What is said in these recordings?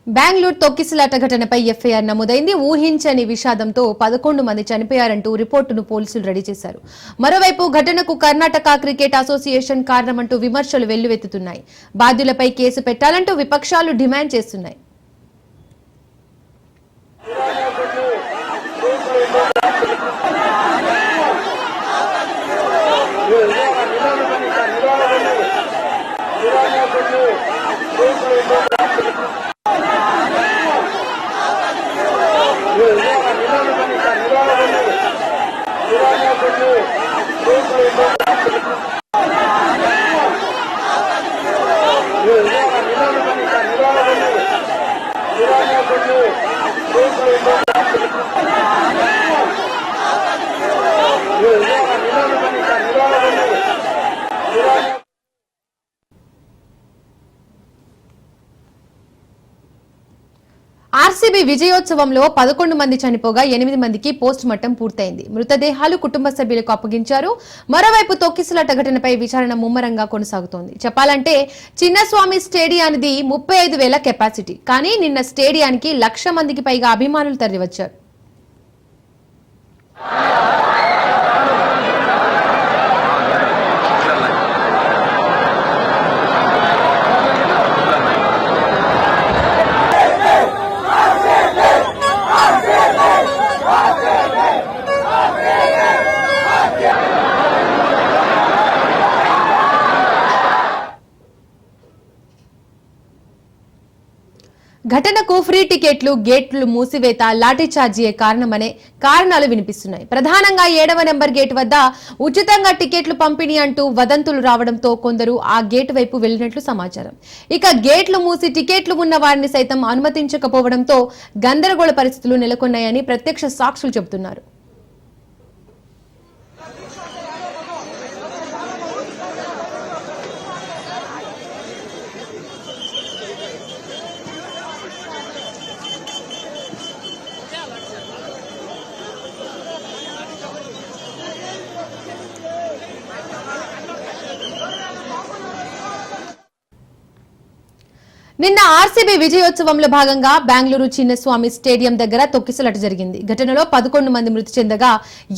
బెంగళూరు తొక్కిసలాట ఘటనపై ఎఫ్ఐఆర్ నమోదైంది. ఊహించని విషాదంతో 11 మంది చనిపోయారంటూ రిపోర్టును పోలీసులు రెడీ చేశారు. మరోవైపు ఘటనకు కర్ణాటక క్రికెట్ అసోసియేషన్ కారణమంటూ విమర్శలు వెల్లువెత్తుతున్నాయి. బాధ్యులపై కేసు పెట్టాలంటూ విపక్షాలు డిమాండ్ చేస్తున్నాయి. ఆర్సీబీ విజయోత్సవంలో 11 మంది చనిపోగా 8 మందికి పోస్ట్ మార్టం పూర్తయింది. మృతదేహాలు కుటుంబ సభ్యులకు అప్పగించారు. మరోవైపు తొక్కిసలాట ఘటనపై విచారణ ముమ్మరంగా కొనసాగుతోంది. చెప్పాలంటే చిన్నస్వామి స్టేడియానికి 35,000 కెపాసిటీ. కానీ నిన్న స్టేడియానికి 1,00,000 మందికి పైగా అభిమానులు తరలివచ్చారు. ఘటనకు ఫ్రీ టికెట్లు, గేట్లు మూసివేత, లాఠీ చార్జీయే కారణమనే కారణాలు వినిపిస్తున్నాయి. ప్రధానంగా 7వ నెంబర్ గేట్ వద్ద ఉచితంగా టికెట్లు పంపిణీ అంటూ వదంతులు రావడంతో కొందరు ఆ గేట్ వైపు వెళ్లినట్లు సమాచారం. ఇక గేట్లు మూసి టికెట్లు ఉన్న వారిని సైతం అనుమతించకపోవడంతో గందరగోళ పరిస్థితులు నెలకొన్నాయని ప్రత్యక్ష సాక్షులు చెబుతున్నారు. నిన్న ఆర్సీబీ విజయోత్సవంలో భాగంగా బెంగళూరు చిన్నస్వామి స్టేడియం దగ్గర తొక్కిసలాట జరిగింది. ఘటనలో 11 మంది మృతి చెందగా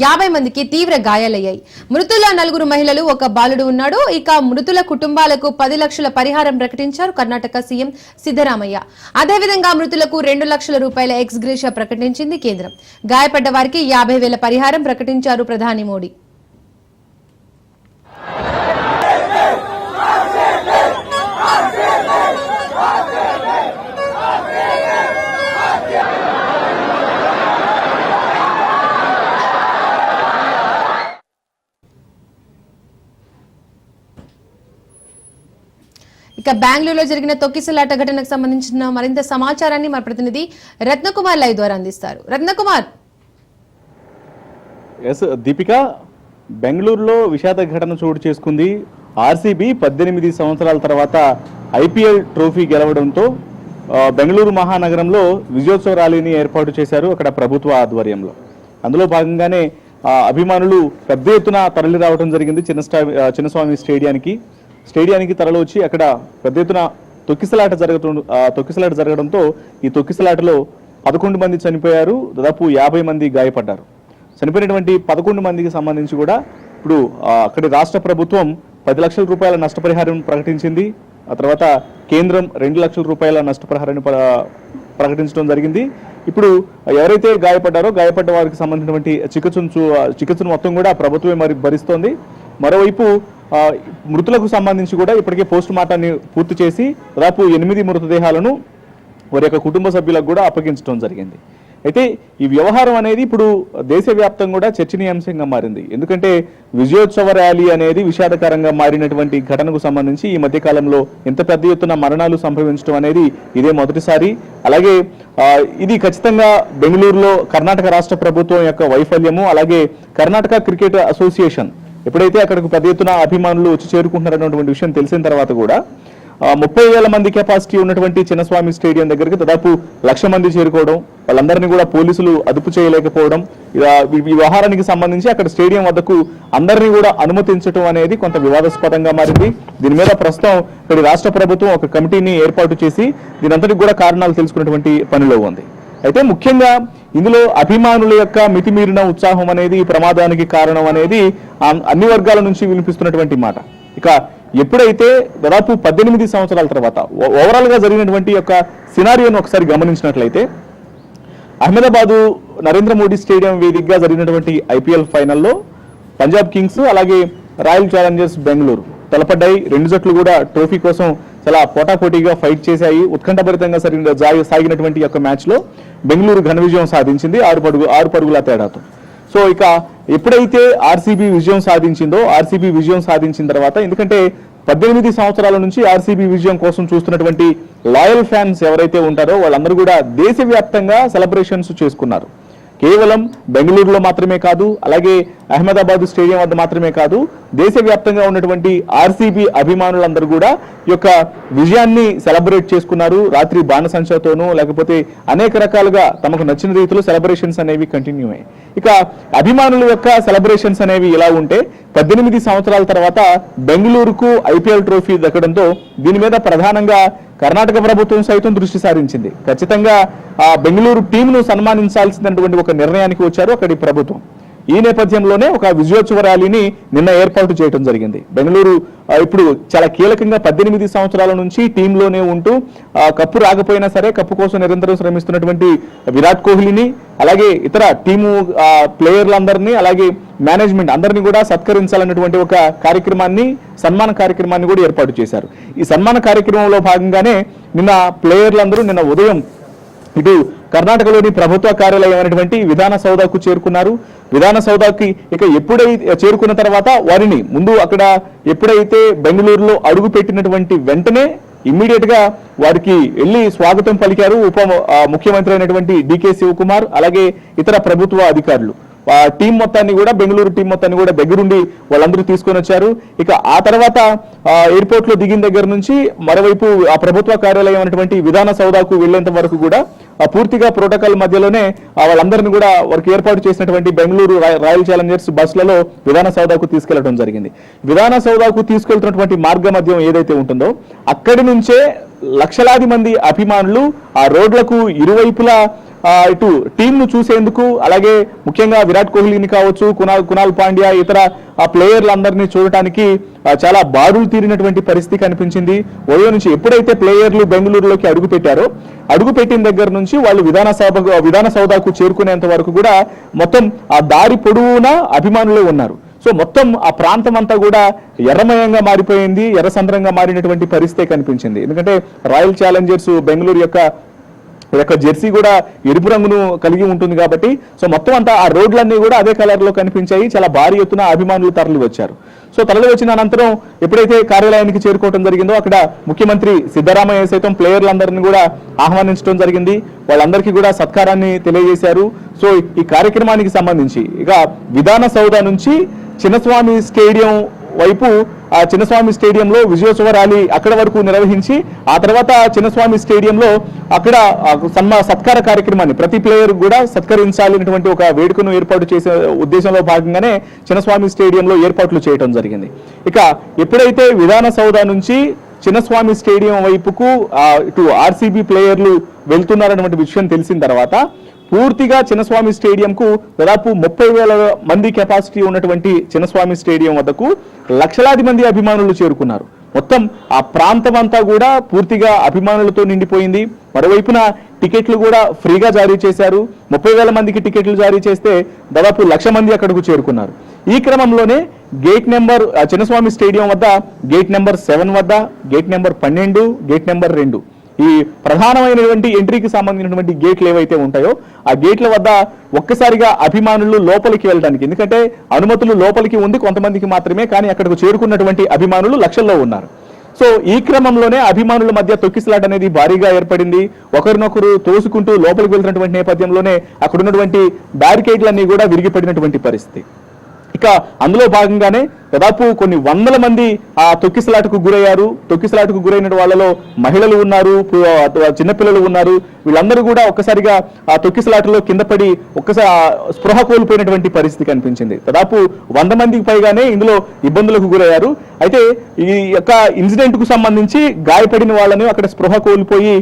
50 మందికి తీవ్ర గాయాలయ్యాయి. మృతుల్లో 4 మహిళలు, 1 బాలుడు ఉన్నాడు. ఇక మృతుల కుటుంబాలకు 10 లక్షల పరిహారం ప్రకటించారు కర్ణాటక సీఎం సిద్ధరామయ్య. అదేవిధంగా మృతులకు 2 లక్షల రూపాయల ఎక్స్ గ్రేషియా ప్రకటించింది కేంద్రం. గాయపడ్డ వారికి 50,000 పరిహారం ప్రకటించారు ప్రధాని మోడీ. ఇక బెంగళూరులో జరిగిన తొక్కిసలాట ఘటనకు సంబంధించిన మరింత సమాచారాన్ని మా ప్రతినిధి రత్నకుమార్ లైవ్ ద్వారా అందిస్తారు. రత్నకుమార్. దీపిక, బెంగళూరులో విషాద ఘటన చోటు చేసుకుంది. ఆర్సీబీ 18 సంవత్సరాల తర్వాత ఐపీఎల్ ట్రోఫీ గెలవడంతో బెంగళూరు మహానగరంలో విజయోత్సవ ర్యాలీని ఏర్పాటు చేశారు అక్కడ ప్రభుత్వ ఆధ్వర్యంలో. అందులో భాగంగానే అభిమానులు పెద్ద ఎత్తున తరలి రావడం జరిగింది చిన్నస్వామి స్టేడియానికి తరలి వచ్చి అక్కడ పెద్ద ఎత్తున తొక్కిసలాట జరగడంతో ఈ తొక్కిసలాటలో 11 మంది చనిపోయారు, దాదాపు 50 మంది గాయపడ్డారు. చనిపోయినటువంటి 11 మందికి సంబంధించి కూడా ఇప్పుడు అక్కడి రాష్ట్ర ప్రభుత్వం 10 లక్షల రూపాయల నష్టపరిహారం ప్రకటించింది. ఆ తర్వాత కేంద్రం 2 లక్షల రూపాయల నష్టపరిహారాన్ని ప్రకటించడం జరిగింది. ఇప్పుడు ఎవరైతే గాయపడ్డ వారికి సంబంధించినటువంటి చికిత్సను మొత్తం కూడా ప్రభుత్వమే మరి భరిస్తోంది. మరోవైపు మృతులకు సంబంధించి కూడా ఇప్పటికే పోస్ట్ మార్టాన్ని పూర్తి చేసి దాదాపు 8 మృతదేహాలను వారి యొక్క కుటుంబ సభ్యులకు కూడా అప్పగించడం జరిగింది. అయితే ఈ వ్యవహారం అనేది ఇప్పుడు దేశవ్యాప్తంగా కూడా చర్చనీయాంశంగా మారింది. ఎందుకంటే విజయోత్సవ ర్యాలీ అనేది విషాదకరంగా మారినటువంటి ఘటనకు సంబంధించి ఈ మధ్య కాలంలో ఎంత పెద్ద ఎత్తున మరణాలు సంభవించడం అనేది ఇదే మొదటిసారి. అలాగే ఇది ఖచ్చితంగా బెంగళూరులో కర్ణాటక రాష్ట్ర ప్రభుత్వం యొక్క వైఫల్యము, అలాగే కర్ణాటక క్రికెట్ అసోసియేషన్ ఎప్పుడైతే అక్కడికి పెద్ద ఎత్తున అభిమానులు వచ్చి చేరుకుంటున్నారన్నటువంటి విషయం తెలిసిన తర్వాత కూడా 30,000 మంది కెపాసిటీ ఉన్నటువంటి చిన్నస్వామి స్టేడియం దగ్గరికి దాదాపు 1,00,000 మంది చేరుకోవడం, వాళ్ళందరినీ కూడా పోలీసులు అదుపు చేయలేకపోవడం, ఈ వ్యవహారానికి సంబంధించి అక్కడ స్టేడియం వద్దకు అందరినీ కూడా అనుమతించడం అనేది కొంత వివాదాస్పదంగా మారింది. దీని మీద ప్రస్తుతం ఇక్కడ రాష్ట్ర ప్రభుత్వం ఒక కమిటీని ఏర్పాటు చేసి దీనంతటికి కూడా కారణాలు తెలుసుకున్నటువంటి పనిలో ఉంది. అయితే ముఖ్యంగా ఇందులో అభిమానుల యొక్క మితిమీరిన ఉత్సాహం అనేది ఈ ప్రమాదానికి కారణం అనేది అన్ని వర్గాల నుంచి వినిపిస్తున్నటువంటి మాట. ఇక ఎప్పుడైతే దాదాపు 18 సంవత్సరాల తర్వాత ఓవరాల్ గా జరిగినటువంటి యొక్క సినారియోను ఒకసారి గమనించినట్లయితే, అహ్మదాబాదు నరేంద్ర మోడీ స్టేడియం వేదికగా జరిగినటువంటి IPL ఫైనల్లో పంజాబ్ కింగ్స్ అలాగే రాయల్ ఛాలెంజర్స్ బెంగళూరు తలపడ్డాయి. రెండు జట్లు కూడా ట్రోఫీ కోసం చాలా పోటాపోటీగా ఫైట్ చేశాయి. ఉత్కంఠభరితంగా సాగినటువంటి యొక్క మ్యాచ్ లో బెంగళూరు ఘన విజయం సాధించింది 6 పరుగుల తేడాతో. సో ఇక ఎప్పుడైతే ఆర్సీబీ విజయం సాధించిన తర్వాత, ఎందుకంటే 18 సంవత్సరాల నుంచి ఆర్సీబీ విజయం కోసం చూస్తున్నటువంటి లాయల్ ఫ్యాన్స్ ఎవరైతే ఉంటారో వాళ్ళందరూ కూడా దేశవ్యాప్తంగా సెలబ్రేషన్స్ చేసుకున్నారు. కేవలం బెంగళూరులో మాత్రమే కాదు, అలాగే అహ్మదాబాద్ స్టేడియం వద్ద మాత్రమే కాదు, దేశవ్యాప్తంగా ఉన్నటువంటి ఆర్సీబీ అభిమానులందరూ కూడా ఈ యొక్క విజయాన్ని సెలబ్రేట్ చేసుకున్నారు. రాత్రి బాణసంచతోనూ లేకపోతే అనేక రకాలుగా తమకు నచ్చిన రీతిలో సెలబ్రేషన్స్ అనేవి కంటిన్యూ అయ్యాయి. ఇక అభిమానుల యొక్క సెలబ్రేషన్స్ అనేవి ఇలా ఉంటే 18 సంవత్సరాల తర్వాత బెంగళూరుకు IPL ట్రోఫీ దక్కడంతో దీని మీద ప్రధానంగా కర్ణాటక ప్రభుత్వం సైతం దృష్టి సారించింది. ఖచ్చితంగా ఆ బెంగళూరు టీంను సన్మానించాల్సినటువంటి ఒక నిర్ణయానికి వచ్చారు అక్కడి ప్రభుత్వం. ఈ నేపథ్యంలోనే ఒక విజయోత్సవ ర్యాలీని నిన్న ఏర్పాటు చేయడం జరిగింది. బెంగళూరు ఇప్పుడు చాలా కీలకంగా 18 సంవత్సరాల నుంచి టీంలోనే ఉంటూ కప్పు రాకపోయినా సరే కప్పు కోసం నిరంతరం శ్రమిస్తున్నటువంటి విరాట్ కోహ్లీని, అలాగే ఇతర టీము ప్లేయర్లందరినీ, అలాగే మేనేజ్మెంట్ అందరినీ కూడా సత్కరించాలన్నటువంటి ఒక సన్మాన కార్యక్రమాన్ని కూడా ఏర్పాటు చేశారు. ఈ సన్మాన కార్యక్రమంలో భాగంగానే నిన్న ప్లేయర్లందరూ నిన్న ఉదయం ఇటు కర్ణాటకలోని ప్రభుత్వ కార్యాలయం అయినటువంటి విధాన సౌధకు చేరుకున్నారు. విధాన సౌధకి ఇక ఎప్పుడైతే చేరుకున్న తర్వాత వారిని ముందు అక్కడ ఎప్పుడైతే బెంగళూరులో అడుగు పెట్టినటువంటి వెంటనే ఇమ్మీడియట్ గా వారికి వెళ్లి స్వాగతం పలికారు ముఖ్యమంత్రి అయినటువంటి DK శివకుమార్, అలాగే ఇతర ప్రభుత్వ అధికారులు. టీం మొత్తాన్ని కూడా బెంగళూరు టీం మొత్తాన్ని కూడా దగ్గరుండి వాళ్ళందరూ తీసుకొని వచ్చారు. ఇక ఆ తర్వాత ఎయిర్పోర్ట్ లో దిగిన దగ్గర నుంచి మరోవైపు ఆ ప్రభుత్వ కార్యాలయం అయినటువంటి విధాన సౌధకు వెళ్లేంత వరకు కూడా పూర్తిగా ప్రోటోకాల్ మధ్యలోనే వాళ్ళందరినీ కూడా వారికి ఏర్పాటు చేసినటువంటి బెంగళూరు రాయల్ ఛాలెంజర్స్ బస్సులలో విధాన సౌధకు తీసుకెళ్లడం జరిగింది. విధాన సౌధకు తీసుకెళ్తున్నటువంటి మార్గ మధ్యం ఏదైతే ఉంటుందో అక్కడి నుంచే లక్షలాది మంది అభిమానులు ఆ రోడ్లకు ఇరువైపులా ఇటు టీంను చూసేందుకు, అలాగే ముఖ్యంగా విరాట్ కోహ్లీని కావచ్చు, కునాల్ పాండ్యా, ఇతర ఆ ప్లేయర్లందరినీ చూడటానికి చాలా బారులు తీరినటువంటి పరిస్థితి కనిపించింది. ఉదయం నుంచి ఎప్పుడైతే ప్లేయర్లు బెంగళూరులోకి అడుగుపెట్టిన దగ్గర నుంచి వాళ్ళు విధాన సౌధకు చేరుకునేంత వరకు కూడా మొత్తం ఆ దారి పొడవునా అభిమానులే ఉన్నారు. సో మొత్తం ఆ ప్రాంతం అంతా కూడా ఎర్రమయంగా మారిపోయింది, ఎర్రసంద్రంగా మారినటువంటి పరిస్థితి కనిపించింది. ఎందుకంటే రాయల్ ఛాలెంజర్స్ బెంగళూరు యొక్క జెర్సీ కూడా ఎరుపు రంగును కలిగి ఉంటుంది కాబట్టి సో మొత్తం అంతా ఆ రోడ్లన్నీ కూడా అదే కలర్ లో కనిపించాయి. చాలా భారీ ఎత్తున అభిమానులు తరలి వచ్చారు. సో తరలి వచ్చిన అనంతరం ఎప్పుడైతే కార్యాలయానికి చేరుకోవడం జరిగిందో అక్కడ ముఖ్యమంత్రి సిద్ధరామయ్య సైతం ప్లేయర్లందరినీ కూడా ఆహ్వానించడం జరిగింది. వాళ్ళందరికీ కూడా సత్కారాన్ని తెలియజేశారు. సో ఈ కార్యక్రమానికి సంబంధించి ఇక విధాన సౌధ నుంచి చిన్నస్వామి స్టేడియం వైపు ఆ చిన్నస్వామి స్టేడియంలో విజయోత్సవ ర్యాలీ అక్కడ వరకు నిర్వహించి ఆ తర్వాత చిన్నస్వామి స్టేడియంలో అక్కడ సత్కార కార్యక్రమాన్ని ప్రతి ప్లేయర్ కూడా సత్కరించాలనేటువంటి ఒక వేడుకను ఏర్పాటు చేసే ఉద్దేశంలో భాగంగానే చిన్నస్వామి స్టేడియంలో ఏర్పాట్లు చేయడం జరిగింది. ఇక ఎప్పుడైతే విధాన సౌధ నుంచి చిన్నస్వామి స్టేడియం వైపుకు ఇటు ఆర్సీబీ ప్లేయర్లు వెళ్తున్నారన్నటువంటి విషయం తెలిసిన తర్వాత పూర్తిగా చిన్నస్వామి స్టేడియంకు దాదాపు 30,000 మంది కెపాసిటీ ఉన్నటువంటి చిన్నస్వామి స్టేడియం వద్దకు లక్షలాది మంది అభిమానులు చేరుకున్నారు. మొత్తం ఆ ప్రాంతం అంతా కూడా పూర్తిగా అభిమానులతో నిండిపోయింది. మరోవైపున టికెట్లు కూడా ఫ్రీగా జారీ చేశారు. 30,000 మందికి టికెట్లు జారీ చేస్తే దాదాపు 1,00,000 మంది అక్కడకు చేరుకున్నారు. ఈ క్రమంలోనే గేట్ నెంబర్ చిన్నస్వామి స్టేడియం వద్ద గేట్ నెంబర్ 7 వద్ద, గేట్ నెంబర్ 12, గేట్ నెంబర్ 2 ఈ ప్రధానమైనటువంటి ఎంట్రీకి సంబంధించినటువంటి గేట్లు ఏవైతే ఉంటాయో ఆ గేట్ల వద్ద ఒక్కసారిగా అభిమానులు లోపలికి వెళ్ళడానికి, ఎందుకంటే అనుమతులు లోపలికి ఉంది కొంతమందికి మాత్రమే, కానీ అక్కడకు చేరుకున్నటువంటి అభిమానులు లక్షల్లో ఉన్నారు. సో ఈ క్రమంలోనే అభిమానుల మధ్య తొక్కిసలాట అనేది భారీగా ఏర్పడింది. ఒకరినొకరు తోసుకుంటూ లోపలికి వెళ్తున్నటువంటి నేపథ్యంలోనే అక్కడ ఉన్నటువంటి బ్యారికేడ్లన్నీ కూడా విరిగిపడినటువంటి పరిస్థితి. ఇక అందులో భాగంగానే దాదాపు కొన్ని వందల మంది ఆ తొక్కిసలాటకు గురయ్యారు. తొక్కిసలాటకు గురైన వాళ్ళలో మహిళలు ఉన్నారు, చిన్నపిల్లలు ఉన్నారు. వీళ్ళందరూ కూడా ఒక్కసారిగా ఆ తొక్కిసలాటలో కింద పడి ఒక్కసారి స్పృహ కోల్పోయినటువంటి పరిస్థితి కనిపించింది. దాదాపు 100 మందికి పైగానే ఇందులో ఇబ్బందులకు గురయ్యారు. అయితే ఈ యొక్క ఇన్సిడెంట్ కు సంబంధించి గాయపడిన వాళ్ళని అక్కడ స్పృహ కోల్పోయి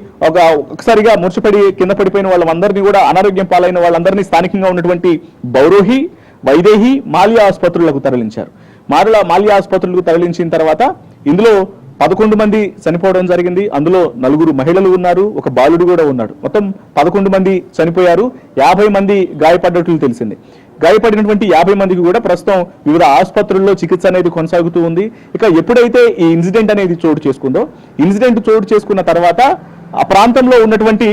ఒక్కసారిగా మూర్ఛపడి కింద పడిపోయిన వాళ్ళందరినీ కూడా అనారోగ్యం పాలైన వాళ్ళందరినీ స్థానికంగా ఉన్నటువంటి బౌరోహి, వైదేహి, మాల్యా ఆసుపత్రులకు తరలించారు. మాల్యా ఆసుపత్రులకు తరలించిన తర్వాత ఇందులో 11 మంది చనిపోవడం జరిగింది. అందులో 4 మహిళలు ఉన్నారు, ఒక బాలుడు కూడా ఉన్నాడు. మొత్తం 11 మంది చనిపోయారు, 50 మంది గాయపడ్డట్లు తెలిసింది. గాయపడినటువంటి 50 మందికి కూడా ప్రస్తుతం వివిధ ఆసుపత్రుల్లో చికిత్స అనేది కొనసాగుతూ ఉంది. ఇక ఎప్పుడైతే ఈ ఇన్సిడెంట్ అనేది చోటు చేసుకుందో, ఇన్సిడెంట్ చోటు చేసుకున్న తర్వాత ఆ ప్రాంతంలో ఉన్నటువంటి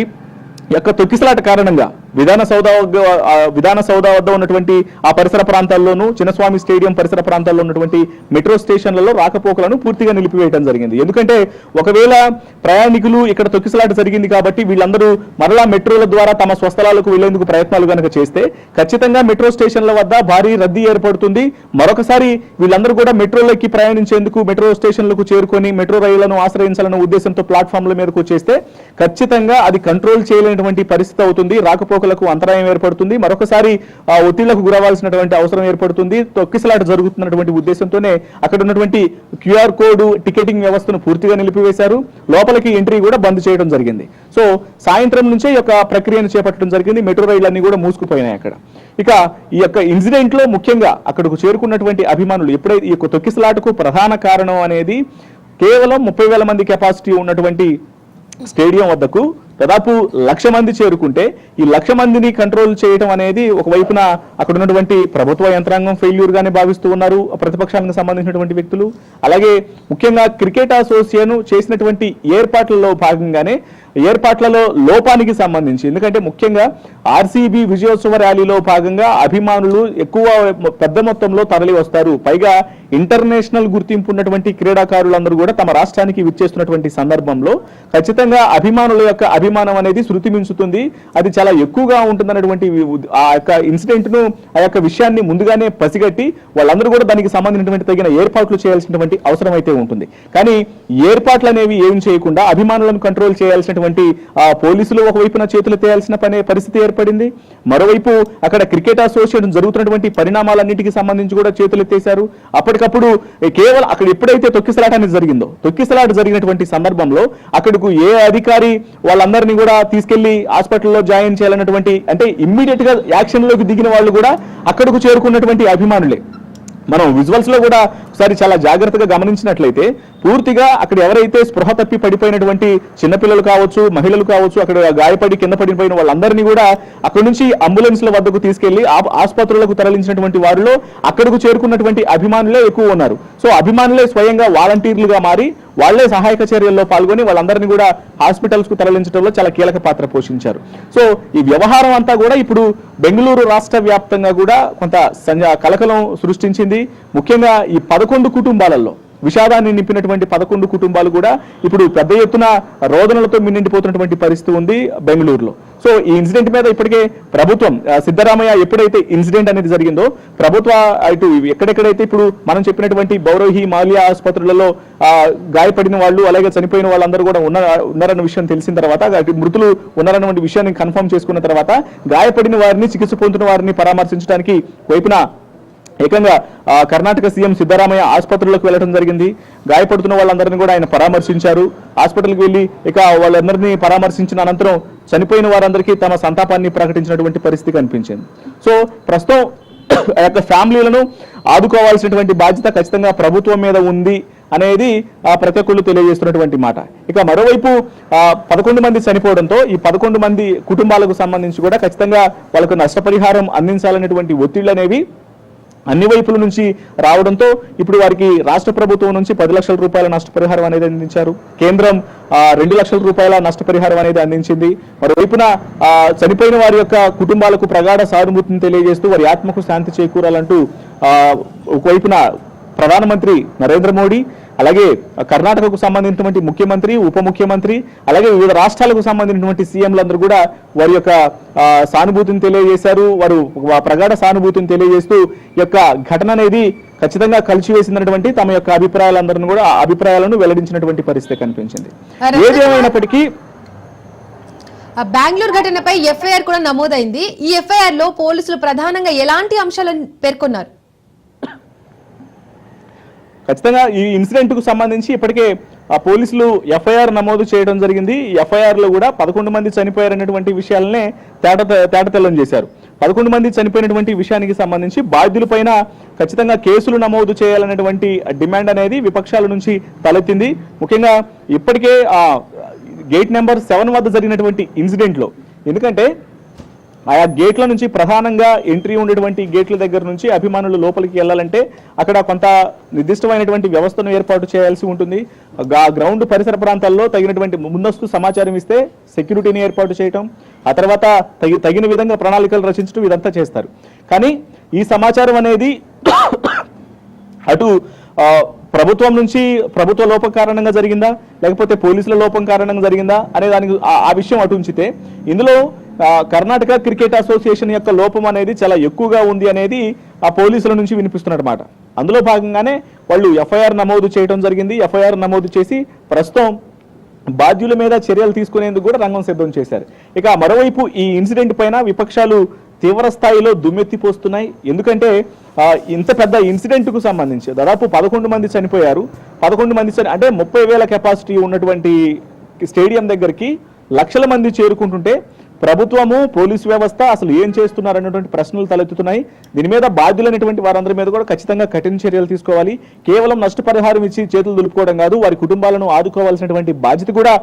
యొక్క తొక్కిసలాట కారణంగా విధాన సౌధ వద్ద ఉన్నటువంటి ఆ పరిసర ప్రాంతాల్లోనూ, చిన్నస్వామి స్టేడియం పరిసర ప్రాంతాల్లో ఉన్నటువంటి మెట్రో స్టేషన్లలో రాకపోకలను పూర్తిగా నిలిపివేయడం జరిగింది. ఎందుకంటే ఒకవేళ ప్రయాణికులు ఇక్కడ తొక్కిసలాట జరిగింది కాబట్టి వీళ్ళందరూ మరలా మెట్రోల ద్వారా తమ స్వస్థలాలకు వెళ్లేందుకు ప్రయత్నాలు కనుక చేస్తే ఖచ్చితంగా మెట్రో స్టేషన్ల వద్ద భారీ రద్దీ ఏర్పడుతుంది. మరొకసారి వీళ్ళందరూ కూడా మెట్రోలోకి ప్రయాణించేందుకు మెట్రో స్టేషన్లకు చేరుకొని మెట్రో రైళ్లను ఆశ్రయించాలన్న ఉద్దేశంతో ప్లాట్ఫామ్ల మీదకు చేస్తే ఖచ్చితంగా అది కంట్రోల్ చేయలేనటువంటి పరిస్థితి అవుతుంది. రాకపోకలకు అంతరాయం ఏర్పడుతుంది. మరొకసారి ఒత్తిళ్లకు గురవాల్సినటువంటి అవసరం ఏర్పడుతుంది. తొక్కిసలాట జరుగుతున్నటువంటి ఉద్దేశంతోనే అక్కడ ఉన్నటువంటి క్యూఆర్ కోడ్ టికెటింగ్ వ్యవస్థను పూర్తిగా నిలిపివేశారు. లోపలికి ఎంట్రీ కూడా బంద్ చేయడం జరిగింది. సో సాయంత్రం నుంచే ఈ యొక్క ప్రక్రియను చేపట్టడం జరిగింది. మెట్రో రైళ్లన్నీ కూడా మూసుకుపోయినాయి అక్కడ. ఇక ఈ యొక్క ఇన్సిడెంట్ లో ముఖ్యంగా అక్కడకు చేరుకున్నటువంటి అభిమానులు ఎప్పుడైతే ఈ యొక్క తొక్కిసలాటకు ప్రధాన కారణం అనేది కేవలం 30,000 మంది కెపాసిటీ ఉన్నటువంటి స్టేడియం వద్దకు దాదాపు 1,00,000 మంది చేరుకుంటే ఈ 1,00,000 మందిని కంట్రోల్ చేయడం అనేది ఒకవైపున అక్కడ ఉన్నటువంటి ప్రభుత్వ యంత్రాంగం ఫెయిల్యూర్ గానే భావిస్తూ ఉన్నారు ప్రతిపక్షానికి సంబంధించినటువంటి వ్యక్తులు. అలాగే ముఖ్యంగా క్రికెట్ అసోసియేషన్ చేసినటువంటి ఏర్పాట్లలో భాగంగానే ఏర్పాట్లలో లోపానికి సంబంధించి, ఎందుకంటే ముఖ్యంగా ఆర్సీబీ విజయోత్సవ ర్యాలీలో భాగంగా అభిమానులు ఎక్కువ పెద్ద మొత్తంలో తరలి వస్తారు. పైగా ఇంటర్నేషనల్ గుర్తింపు ఉన్నటువంటి క్రీడాకారులందరూ కూడా తమ రాష్ట్రానికి విచ్చేస్తున్నటువంటి సందర్భంలో ఖచ్చితంగా అభిమానుల యొక్క అభిమానం అనేది శృతి మించుతుంది. అది చాలా ఎక్కువగా ఉంటుందన్నటువంటి ఆ యొక్క ఇన్సిడెంట్ ను, ఆ యొక్క విషయాన్ని ముందుగానే పసిగట్టి వాళ్ళందరూ కూడా దానికి సంబంధించినటువంటి తగిన ఏర్పాట్లు చేయాల్సినటువంటి అవసరం అయితే ఉంటుంది. కానీ ఏర్పాట్లు అనేవి ఏం చేయకుండా అభిమానులను కంట్రోల్ చేయాల్సినటువంటి పోలీసులు ఒకవైపున చేతులు తేయాల్సిన పరిస్థితి ఏర్పడింది. మరోవైపు అక్కడ క్రికెట్ అసోసియేషన్ జరుగుతున్నటువంటి పరిణామాలన్నింటికి సంబంధించి కూడా చేతులు ఎత్తేశారు. అప్పటికప్పుడు కేవలం అక్కడ ఎప్పుడైతే తొక్కిసలాట అనేది జరిగిందో, తొక్కిసలాట జరిగినటువంటి సందర్భంలో అక్కడకు ఏ అధికారి వాళ్ళందరినీ కూడా తీసుకెళ్లి హాస్పిటల్లో జాయిన్ చేయాలన్నటువంటి, అంటే ఇమ్మీడియట్ గా యాక్షన్ లోకి దిగిన వాళ్ళు కూడా అక్కడకు చేరుకున్నటువంటి అభిమానులే. మనం విజువల్స్ లో కూడా ఒకసారి చాలా జాగ్రత్తగా గమనించినట్లయితే పూర్తిగా అక్కడ ఎవరైతే స్పృహ తప్పి పడిపోయినటువంటి చిన్నపిల్లలు కావచ్చు, మహిళలు కావచ్చు, అక్కడ గాయపడి కింద పడిపోయిన వాళ్ళందరినీ కూడా అక్కడి నుంచి అంబులెన్స్ల వద్దకు తీసుకెళ్లి ఆసుపత్రులకు తరలించినటువంటి వారిలో అక్కడకు చేరుకున్నటువంటి అభిమానులే ఎక్కువ ఉన్నారు. సో అభిమానులే స్వయంగా వాలంటీర్లుగా మారి వాళ్లే సహాయక చర్యల్లో పాల్గొని వాళ్ళందరినీ కూడా హాస్పిటల్స్ కు తరలించడంలో చాలా కీలక పాత్ర పోషించారు. సో ఈ వ్యవహారం అంతా కూడా ఇప్పుడు బెంగళూరు రాష్ట్ర వ్యాప్తంగా కూడా కొంత కలకలం సృష్టించింది. ముఖ్యంగా ఈ 11 కుటుంబాలలో విషాదాన్ని నింపినటువంటి 11 కుటుంబాలు కూడా ఇప్పుడు పెద్ద ఎత్తున రోదనలతో మిన్నిండిపోతున్నటువంటి పరిస్థితి ఉంది బెంగళూరులో. సో ఈ ఇన్సిడెంట్ మీద ఇప్పటికే ప్రభుత్వం సిద్ధరామయ్య ఎప్పుడైతే ఇన్సిడెంట్ అనేది జరిగిందో ప్రభుత్వ ఇటు ఎక్కడెక్కడైతే ఇప్పుడు మనం చెప్పినటువంటి బౌరోహి, మాల్యా ఆసుపత్రులలో గాయపడిన వాళ్ళు అలాగే చనిపోయిన వాళ్ళందరూ కూడా ఉన్నారన్న విషయం తెలిసిన తర్వాత, మృతులు ఉన్నారన్నటువంటి విషయాన్ని కన్ఫర్మ్ చేసుకున్న తర్వాత గాయపడిన వారిని, చికిత్స పొందుతున్న వారిని పరామర్శించడానికి వైపున ఏకంగా కర్ణాటక సీఎం సిద్ధరామయ్య ఆసుపత్రులకు వెళ్లడం జరిగింది. గాయపడుతున్న వాళ్ళందరినీ కూడా ఆయన పరామర్శించారు. హాస్పిటల్కి వెళ్లి ఇక వాళ్ళందరినీ పరామర్శించిన అనంతరం చనిపోయిన వారందరికీ తమ సంతాపాన్ని ప్రకటించినటువంటి పరిస్థితి కనిపించింది. సో ప్రస్తుతం ఆ యొక్క ఫ్యామిలీలను ఆదుకోవాల్సినటువంటి బాధ్యత ఖచ్చితంగా ప్రభుత్వం మీద ఉంది అనేది ప్రతి ఒక్కళ్ళు తెలియజేస్తున్నటువంటి మాట. ఇక మరోవైపు 11 మంది చనిపోవడంతో ఈ 11 మంది కుటుంబాలకు సంబంధించి కూడా ఖచ్చితంగా వాళ్ళకు నష్టపరిహారం అందించాలనేటువంటి ఒత్తిళ్లు అనేవి అన్ని వైపుల నుంచి రావడంతో ఇప్పుడు వారికి రాష్ట్ర ప్రభుత్వం నుంచి 10 లక్షల రూపాయల నష్టపరిహారం అనేది అందించారు. కేంద్రం 2 లక్షల రూపాయల నష్టపరిహారం అనేది అందించింది. మరోవైపున చనిపోయిన వారి యొక్క కుటుంబాలకు ప్రగాఢ సానుభూతిని తెలియజేస్తూ వారి ఆత్మకు శాంతి చేకూరాలంటూ ఒకవైపున ప్రధానమంత్రి నరేంద్ర మోడీ అలాగే కర్ణాటకకు సంబంధించినటువంటి ముఖ్యమంత్రి, ఉప ముఖ్యమంత్రి, అలాగే వివిధ రాష్ట్రాలకు సంబంధించినటువంటి సీఎంలందరూ కూడా వారి యొక్క సానుభూతిని తెలియజేశారు. వారు ప్రగాఢ సానుభూతిని తెలియజేస్తూ ఈ యొక్క ఘటన అనేది ఖచ్చితంగా కలిసివేసినటువంటి తమ యొక్క అభిప్రాయాలను వెల్లడించినటువంటి పరిస్థితి కనిపించింది. ఏది ఏమైనప్పటికీ బెంగళూరు ఘటనపై ఎఫ్ఐఆర్ కూడా నమోదైంది. ఈ ఎఫ్ఐఆర్ లో పోలీసులు ప్రధానంగా ఎలాంటి అంశాలను పేర్కొన్నారు? ఖచ్చితంగా ఈ ఇన్సిడెంట్ కు సంబంధించి ఇప్పటికే పోలీసులు ఎఫ్ఐఆర్ నమోదు చేయడం జరిగింది. ఎఫ్ఐఆర్ లో కూడా 11 మంది చనిపోయారనేటువంటి విషయాలనే తేటతెల్లం చేశారు. 11 మంది చనిపోయినటువంటి విషయానికి సంబంధించి బాధ్యులపైన ఖచ్చితంగా కేసులు నమోదు చేయాలనేటువంటి డిమాండ్ అనేది విపక్షాల నుంచి తలెత్తింది. ముఖ్యంగా ఇప్పటికే గేట్ నెంబర్ 7 వద్ద జరిగినటువంటి ఇన్సిడెంట్ లో, ఎందుకంటే ఆయా గేట్ల నుంచి ప్రధానంగా ఎంట్రీ ఉండేటువంటి గేట్ల దగ్గర నుంచి అభిమానులు లోపలికి వెళ్ళాలంటే అక్కడ కొంత నిర్దిష్టమైనటువంటి వ్యవస్థను ఏర్పాటు చేయాల్సి ఉంటుంది. గ్రౌండ్ పరిసర ప్రాంతాల్లో తగినటువంటి ముందస్తు సమాచారం ఇస్తే సెక్యూరిటీని ఏర్పాటు చేయటం, ఆ తర్వాత తగిన విధంగా ప్రణాళికలు రచించడం, ఇదంతా చేస్తారు. కానీ ఈ సమాచారం అనేది అటు ప్రభుత్వం నుంచి ప్రభుత్వ లోపం కారణంగా జరిగిందా లేకపోతే పోలీసుల లోపం కారణంగా జరిగిందా అనే దానికి ఆ విషయం అటు ఉంచితే, ఇందులో కర్ణాటక క్రికెట్ అసోసియేషన్ యొక్క లోపం అనేది చాలా ఎక్కువగా ఉంది అనేది ఆ పోలీసుల నుంచి వినిపిస్తున్నమాట. అందులో భాగంగానే వాళ్ళు ఎఫ్ఐఆర్ నమోదు చేయడం జరిగింది. ఎఫ్ఐఆర్ నమోదు చేసి ప్రస్తుతం బాధ్యుల మీద చర్యలు తీసుకునేందుకు కూడా రంగం సిద్ధం చేశారు. ఇక మరోవైపు ఈ ఇన్సిడెంట్ పైన విపక్షాలు తీవ్ర స్థాయిలో దుమ్మెత్తిపోస్తున్నాయి. ఎందుకంటే ఇంత పెద్ద ఇన్సిడెంట్ కు సంబంధించి దాదాపు 11 మంది చనిపోయారు. 11 మంది అంటే 30,000 కెపాసిటీ ఉన్నటువంటి స్టేడియం దగ్గరికి లక్షల మంది చేరుకుంటుంటే ప్రభుత్వము, పోలీసు వ్యవస్థ అసలు ఏం చేస్తున్నారు అన్నటువంటి ప్రశ్నలు తలెత్తుతున్నాయి. దీని మీద బాధ్యులైనటువంటి వారందరి మీద కూడా ఖచ్చితంగా కఠిన చర్యలు తీసుకోవాలి. కేవలం నష్టపరిహారం ఇచ్చి చేతులు దులుపుకోవడం కాదు, వారి కుటుంబాలను ఆదుకోవాల్సినటువంటి బాధ్యత కూడా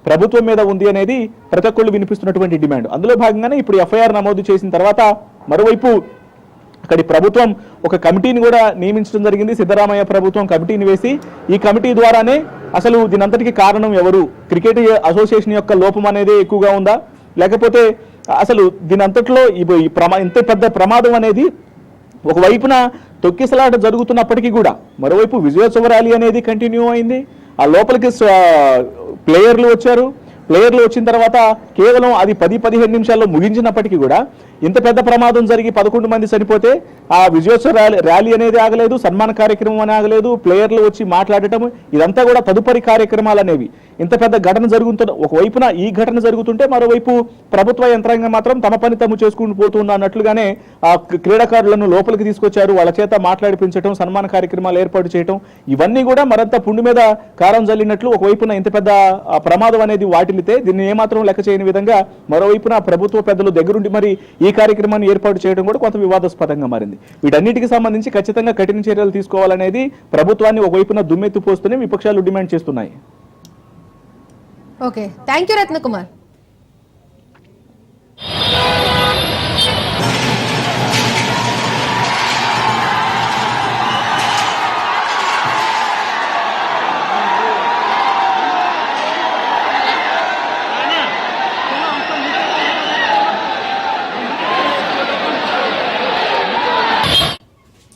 ప్రభుత్వం మీద ఉంది అనేది ప్రతి ఒక్కళ్ళు వినిపిస్తున్నటువంటి డిమాండ్. అందులో భాగంగానే ఇప్పుడు ఎఫ్ఐఆర్ నమోదు చేసిన తర్వాత మరోవైపు అక్కడి ప్రభుత్వం ఒక కమిటీని కూడా నియమించడం జరిగింది. సిద్ధరామయ్య ప్రభుత్వం కమిటీని వేసి ఈ కమిటీ ద్వారానే అసలు దీనంతటికి కారణం ఎవరు, క్రికెట్ అసోసియేషన్ యొక్క లోపం అనేది ఎక్కువగా ఉందా లేకపోతే అసలు దీనంతట్లో ఇంత పెద్ద ప్రమాదం అనేది ఒకవైపున తొక్కిసలాట జరుగుతున్నప్పటికీ కూడా మరోవైపు విజయోత్సవ ర్యాలీ అనేది కంటిన్యూ అయింది. ఆ లోపలికి ప్లేయర్లు వచ్చారు. ప్లేయర్లు వచ్చిన తర్వాత కేవలం అది 10-15 నిమిషాల్లో ముగించినప్పటికీ కూడా ఇంత పెద్ద ప్రమాదం జరిగి 11 మంది చనిపోతే ఆ విజయోత్సవ ర్యాలీ అనేది ఆగలేదు, సన్మాన కార్యక్రమం అని ఆగలేదు, ప్లేయర్లు వచ్చి మాట్లాడటం, ఇదంతా కూడా తదుపరి కార్యక్రమాలు అనేవి. ఇంత పెద్ద ఘటన జరుగుతున్న ఒకవైపున ఈ ఘటన జరుగుతుంటే మరోవైపు ప్రభుత్వ యంత్రాంగం మాత్రం తమ పని తాము చేసుకుంటూ పోతున్న అన్నట్లుగానే ఆ క్రీడాకారులను లోపలికి తీసుకొచ్చారు. వాళ్ళ చేత మాట్లాడిపించడం, సన్మాన కార్యక్రమాలు ఏర్పాటు చేయడం, ఇవన్నీ కూడా మరింత పుండు మీద కారం జల్లినట్లు ఒకవైపున ఇంత పెద్ద ప్రమాదం అనేది వాటిల్లితే దీన్ని ఏమాత్రం లెక్క చేయని విధంగా మరోవైపున ప్రభుత్వ పెద్దలు దగ్గరుండి మరి ఈ కార్యక్రమాన్ని ఏర్పాటు చేయడం కూడా కొంత వివాదాస్పదంగా మారింది. వీటన్నిటికి సంబంధించి ఖచ్చితంగా కఠిన చర్యలు తీసుకోవాలనేది ప్రభుత్వాన్ని ఒకవైపున దుమ్మెత్తి పోస్తూనే విపక్షాలు డిమాండ్ చేస్తున్నాయి. Okay, thank you Ratnakumar.